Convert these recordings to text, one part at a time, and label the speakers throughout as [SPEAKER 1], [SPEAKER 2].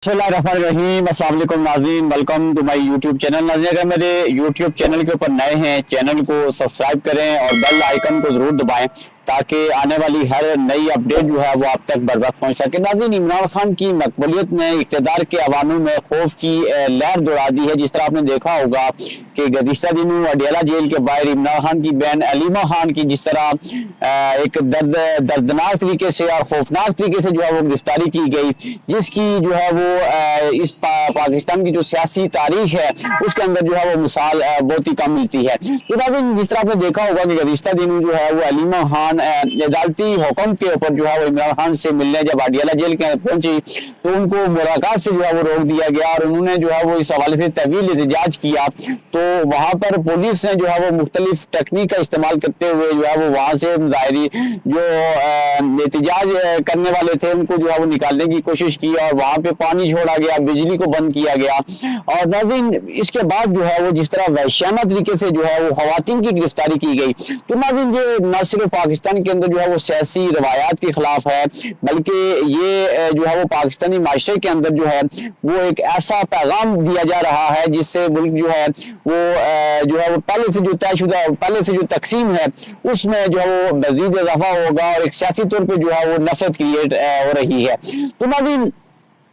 [SPEAKER 1] बिस्मिल्लाहिर्रहमानिर्रहीम, अस्सलाम वालेकुम नाज़रीन, welcome to my YouTube channel. नाज़रीन, अगर मेरे यूट्यूब चैनल के ऊपर नए हैं, चैनल को सब्सक्राइब करें और बेल आइकन को ज़रूर दबाएं ताकि आने वाली हर नई अपडेट जो है वो आप तक बर वक्त पहुँच सके। नाज़रीन, इमरान खान की मकबूलियत ने इक़्तिदार के अवानों में खौफ की लहर दौड़ा दी है। जिस तरह आपने देखा होगा कि गुज़िश्ता दिनों अडियाला जेल के बाहर इमरान खान की बहन अलीमा खान की जिस तरह एक दर्दनाक तरीके से और खौफनाक तरीके से जो है वो गिरफ्तारी की गई, जिसकी जो है वो इस पाकिस्तान की जो सियासी तारीख है उसके अंदर जो है वो मिसाल बहुत ही कम मिलती है। तो नाज़रीन, जिस तरह आपने देखा होगा कि गुज़िश्ता दिनों जो है वो अलीमा खान अदालती हुक्म के ऊपर जो है वो इमरान खान से मिलने जब अडियाला जेल के पहुंची तो उनको मुलाकात से जो है वो रोक दिया गया और उन्होंने जो है वो इस हवाले से तवील एहतजाज किया। तो वहां पर पुलिस ने जो है वो मुख्तलिफ टेक्निक का इस्तेमाल करते हुए जो है वो वहां से मुजाहिरी जो एहतजाज करने वाले थे उनको जो है वो निकालने की कोशिश की और वहां पे पानी छोड़ा गया, बिजली को बंद किया गया। और नाज़रीन, इसके बाद जो है वो जिस तरह वहशियाना तरीके से जो है वो खवातीन की गिरफ्तारी की गई, तो नाज़रीन ये न सिर्फ पाकिस्तान के अंदर जो है वो सियासी रवायात के खिलाफ है, बल्कि ये जो है वो पाकिस्तानी माशरे के अंदर जो है वो एक ऐसा पैगाम दिया जा रहा है जिससे मुल्क जो है वो पहले से जो तयशुदा पहले से जो तकसीम है उसमें जो है वो मजीद इजाफा होगा और एक सियासी तौर पर जो है वो नफरत क्रिएट हो रही है। तो नाज़रीन,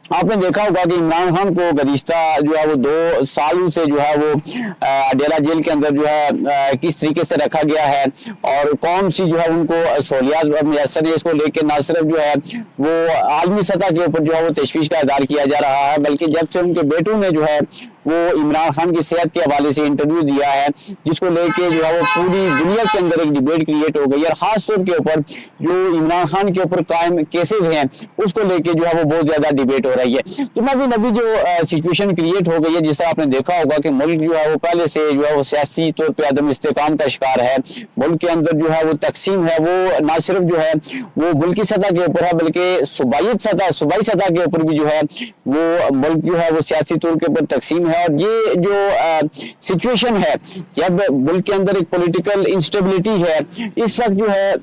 [SPEAKER 1] आपने देखा होगा कि इमरान खान को गुज़िश्ता जो है वो 2 सालों से जो है वो अडियाला जेल के अंदर जो है किस तरीके से रखा गया है और कौन सी जो है उनको सहूलियात मैसर है, इसको लेकर ना सिर्फ जो है वो आलमी सतह के ऊपर जो है वो तशवीश का इज़हार किया जा रहा है, बल्कि जब से उनके बेटों ने जो है वो इमरान खान की सेहत के हवाले से इंटरव्यू दिया है जिसको लेके जो है वो पूरी दुनिया के अंदर एक डिबेट क्रिएट हो गई और खास तौर के ऊपर जो इमरान खान के ऊपर कायम केसेस हैं उसको लेके जो है वो बहुत ज्यादा डिबेट हो रही है। तो अभी जो सिचुएशन क्रिएट हो गई है, जिस तरह आपने देखा होगा कि मुल्क जो है वो पहले से जो है वो सियासी तौर पर अदम इस्तेकाम का शिकार है। मुल्क के अंदर जो है वो तकसीम है वो न सिर्फ जो है वो मुल्की सतह के ऊपर है बल्कि सूबाई सतह के ऊपर भी जो है वो मुल्क जो है वो सियासी तौर के ऊपर तकसीम है। और ये जो सिचुएशन है जब मुल्क के अंदर एक पॉलिटिकल इंस्टेबिलिटी है, इस वक्त जो है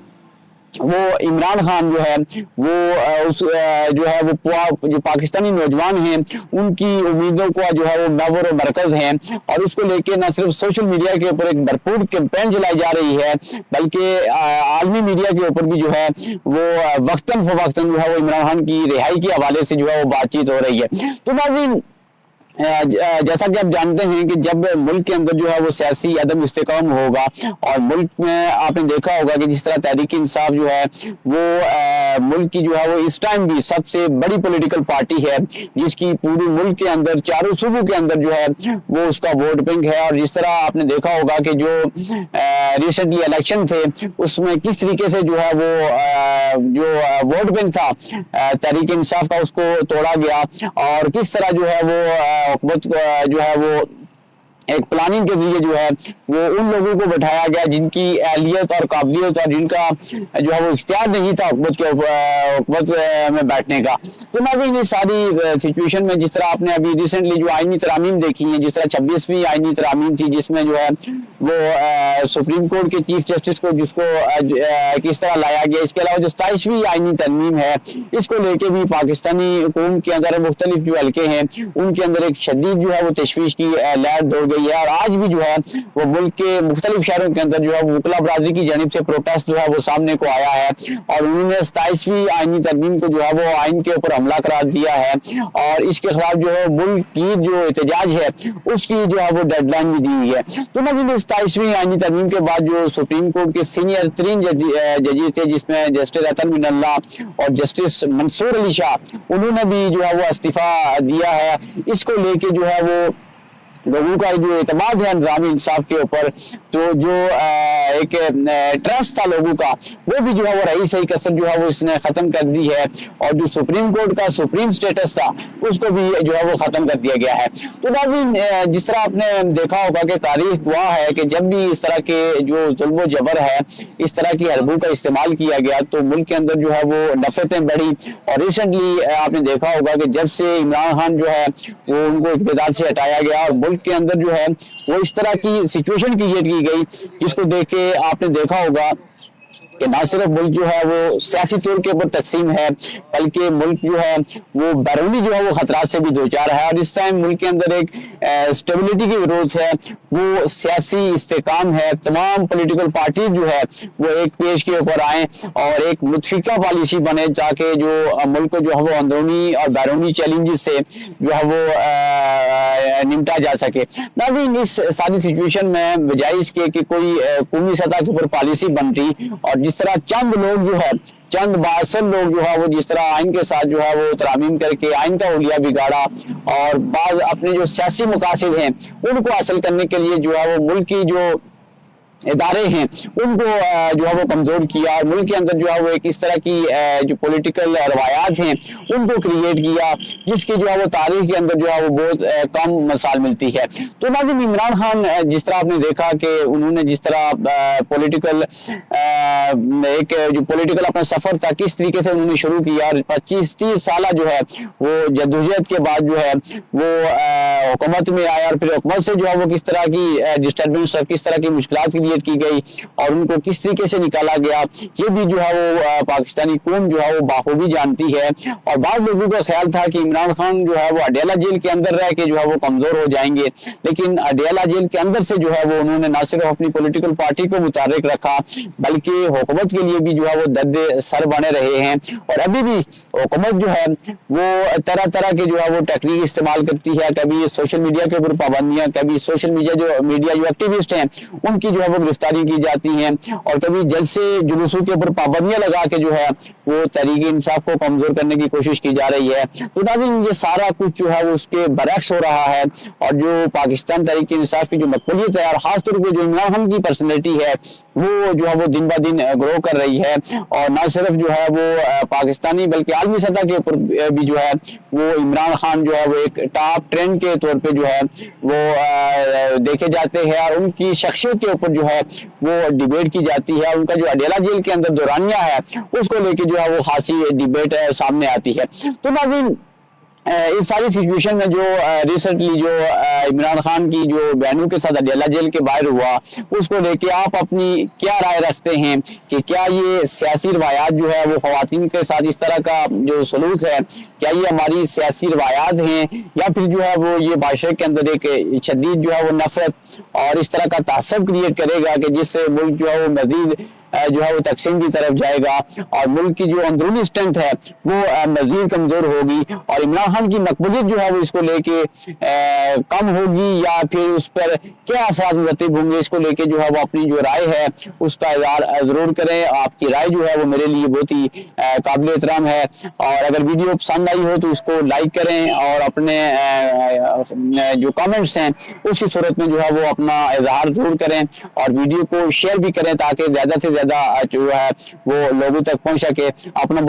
[SPEAKER 1] वो इमरान खान जो है वो जो है वो जो पाकिस्तानी नौजवान हैं उनकी उम्मीदों को जो है वो महवर और मरकज हैं और उसको लेके न सिर्फ सोशल मीडिया के ऊपर एक भरपूर कैंपेन चलाई जा रही है बल्कि आलमी मीडिया के ऊपर भी जो है वो वक्तन फवक्तन जो है वो इमरान खान की रिहाई के हवाले से जो है वो बातचीत हो रही है। तो नाज़रीन, जैसा कि आप जानते हैं कि जब मुल्क के अंदर जो है वो सियासी अदम इस्तेकाम होगा और मुल्क में आपने देखा होगा कि जिस तरह तहरीक इंसाफ जो है वो मुल्क की जो है वो इस टाइम भी सबसे बड़ी पॉलिटिकल पार्टी है जिसकी पूरी मुल्क के अंदर चारों सूबों के अंदर जो है वो उसका वोट बैंक है। और जिस तरह आपने देखा होगा कि जो रिसेंटली इलेक्शन थे उसमें किस तरीके से जो है वो जो वोट बैंक था तहरीक इंसाफ का उसको तोड़ा गया और किस तरह जो है वो हुकूमत जो है वो एक प्लानिंग के जरिए जो है वो उन लोगों को बैठाया गया जिनकी अहलियत और काबिलियत और जिनका जो है वो इख्तियार नहीं था हुकूमत में बैठने का। तो नाज़रीन, ये सारी सिचुएशन में जिस तरह आपने अभी रिसेंटली जो आईनी तरामीम देखी है, जिस तरह 26वीं आईनी तरामीम थी जिसमें जो है वो सुप्रीम कोर्ट के चीफ जस्टिस को जिसको किस तरह लाया गया, इसके अलावा जो 27वीं आईनी तरमीम है इसको लेके भी पाकिस्तानी हुकूमत के अंदर मुख्तलिफ जो हल्के हैं उनके अंदर एक शदीद जो है वो तशवीश की लहर दौड़ गई है। और आज भी जो है वो मुल्क के मुख्तलिफ शहरों के अंदर जो है वो वकला बरादरी की जानिब से प्रोटेस्ट जो है वो सामने को आया है और उन्होंने 27वीं आईनी तरमीम को जो है वो आइन के ऊपर हमला करार दिया है और इसके खिलाफ जो है मुल्क की जो एहतजाज है उसकी जो है वो डेडलाइन भी दी हुई है। तो मतलब 27वीं आईनी तरमीम के बाद जो सुप्रीम कोर्ट के सीनियर 3 जजेस थे जिसमें जस्टिस अतन मिनल्ला और जस्टिस मंसूर अली शाह, उन्होंने भी जो है वो इस्तीफा दिया है। इसको लेके जो है वो लोगों का जो एतमाद है निज़ाम इंसाफ के ऊपर, तो जो एक ट्रस्ट था लोगों का वो भी जो है वो रही सही कसर जो है वो इसने ख़त्म कर दी है और जो सुप्रीम कोर्ट का सुप्रीम स्टेटस था उसको भी जो है वो ख़त्म कर दिया गया है। तो नाज़रीन, जिस तरह आपने देखा होगा कि तारीख गवाह है कि जब भी इस तरह के जो जुल्म जबर है, इस तरह की हरबों का इस्तेमाल किया गया तो मुल्क के अंदर जो है वो नफरतें बढ़ी। और रिसेंटली आपने देखा होगा कि जब से इमरान खान जो है वो उनको इक़्तिदार से हटाया गया और के अंदर जो है वो इस तरह की सिचुएशन क्रिएट की गई जिसको देख के आपने देखा होगा कि ना सिर्फ मुल्क जो है वो सियासी तौर के ऊपर तकसीम है, बल्कि मुल्क जो है वो बैरूनी जो है वो खतरात से भी दो चार है, और इस टाइम मुल्क के अंदर एक स्टेबिलिटी की जरूरत है, वो सियासी इस्तेकाम है। तमाम पॉलिटिकल पार्टी जो है वो एक पेज के ऊपर आए और एक मुतफिका पॉलिसी बने, ताकि जो मुल्क को जो है वो अंदरूनी और बैरूनी चैलेंजेस से जो है वो निपटा जा सके। नाज़रीन, इस सारी सिचुएशन में बजाय इसके कि कोई कौमी सतह के ऊपर पॉलिसी बनती, और जिस तरह चंद लोग जो है, चंद बासर लोग जो है वो जिस तरह आइन के साथ जो है वो तरामीम करके आइन का हुलिया बिगाड़ा, और बाद अपने जो सियासी मकासद हैं उनको हासिल करने के लिए जो है वो मुल्क की जो इदारे हैं उनको जो है वो कमजोर किया, और मुल्क के अंदर जो है वो एक इस तरह की जो पॉलिटिकल रवायात हैं उनको क्रिएट किया, जिसकी जो है वो तारीख के अंदर जो है वो बहुत कम मिसाल मिलती है। तो नाज़रीन, इमरान खान जिस तरह आपने देखा कि उन्होंने जिस तरह पॉलिटिकल एक जो पॉलिटिकल अपना सफर था किस तरीके से उन्होंने शुरू किया, 25-30 साल जो है वो जद्दोजहद के बाद जो है वो हुकूमत में आया, और फिर हुकूमत से जो है वो किस तरह की डिस्टर्बेंस और किस तरह की मुश्किलात की गई और उनको किस तरीके से निकाला गया, ये भी जो है वो पाकिस्तानी कौम जो है वो बाखूबी जानती है। और बाद लोगों का ख्याल था कि इमरान खान जो है वो अडियाला जेल के अंदर रह के जो है वो कमजोर हो जाएंगे, लेकिन अडियाला जेल के अंदर से जो है वो उन्होंने न सिर्फ अपनी पॉलिटिकल पार्टी को मुतारिक रखा, बल्कि हुकूमत के लिए भी जो है वो दर्द सर बने रहे हैं। और अभी भी हुकूमत जो है वो तरह तरह के जो है वो टेक्निक इस्तेमाल करती है, कभी सोशल मीडिया के ऊपर पाबंदियां, कभी सोशल मीडिया जो एक्टिविस्ट हैं उनकी जो है वो गिरफ्तारी की जाती है, और कभी जलसे जुलूसों के ऊपर पाबंदियां लगा के जो है वो तहरीक इंसाफ को कमजोर करने की कोशिश की जा रही है। तो नाज़रीन, ये सारा कुछ जो है वो उसके बरक्स हो रहा है, और जो पाकिस्तान तहरीक इंसाफ की जो मकबूलियत है, और खासतौर पर जो इमरान खान की पर्सनैलिटी है वो जो है वो दिन ब दिन ग्रो कर रही है, और न सिर्फ जो है वो पाकिस्तानी बल्कि आलमी सतह के ऊपर भी जो है वो इमरान खान जो है वो एक टॉप ट्रेंड के तौर पे जो है वो देखे जाते हैं, और उनकी शख्सियत के ऊपर जो है वो डिबेट की जाती है। उनका जो अडियाला जेल के अंदर दौरानिया है उसको लेके जो है वो खासी डिबेट सामने आती है। तो नाज़रीन, इस सारी सिचुएशन में जो रिसेंटली जो इमरान खान की जो बहनों के साथ अडियाला जेल के बाहर हुआ, उसको लेके आप अपनी क्या राय रखते हैं कि क्या ये सियासी रवायात जो है वो ख्वातीन के साथ इस तरह का जो सलूक है, क्या ये हमारी सियासी रवायात हैं, या फिर जो है वो ये बादशाह के अंदर एक शदीद जो है वो नफरत और इस तरह का तासब क्रिएट करेगा कि जिससे मुल्क जो है वो मजीद जो है वो तकसीम की तरफ जाएगा, और मुल्क की जो अंदरूनी स्ट्रेंथ है वो मजीद कमजोर होगी, और इमरान खान की मकबूलियत जो है वो इसको लेके कम होगी, या फिर उस पर क्या असर मुरतब होंगे, इसको लेके जो है वो अपनी जो राय है उसका इज़हार जरूर करें। आपकी राय जो है वो मेरे लिए बहुत ही काबिल एहतराम है, और अगर वीडियो पसंद आई हो तो इसको लाइक करें, और अपने जो कमेंट्स हैं उसकी सूरत में जो है वो अपना इज़हार जरूर करें, और वीडियो को शेयर भी करें ताकि ज़्यादा से ज़्यादा जो है वो लोगों तक पहुंच सके। अपना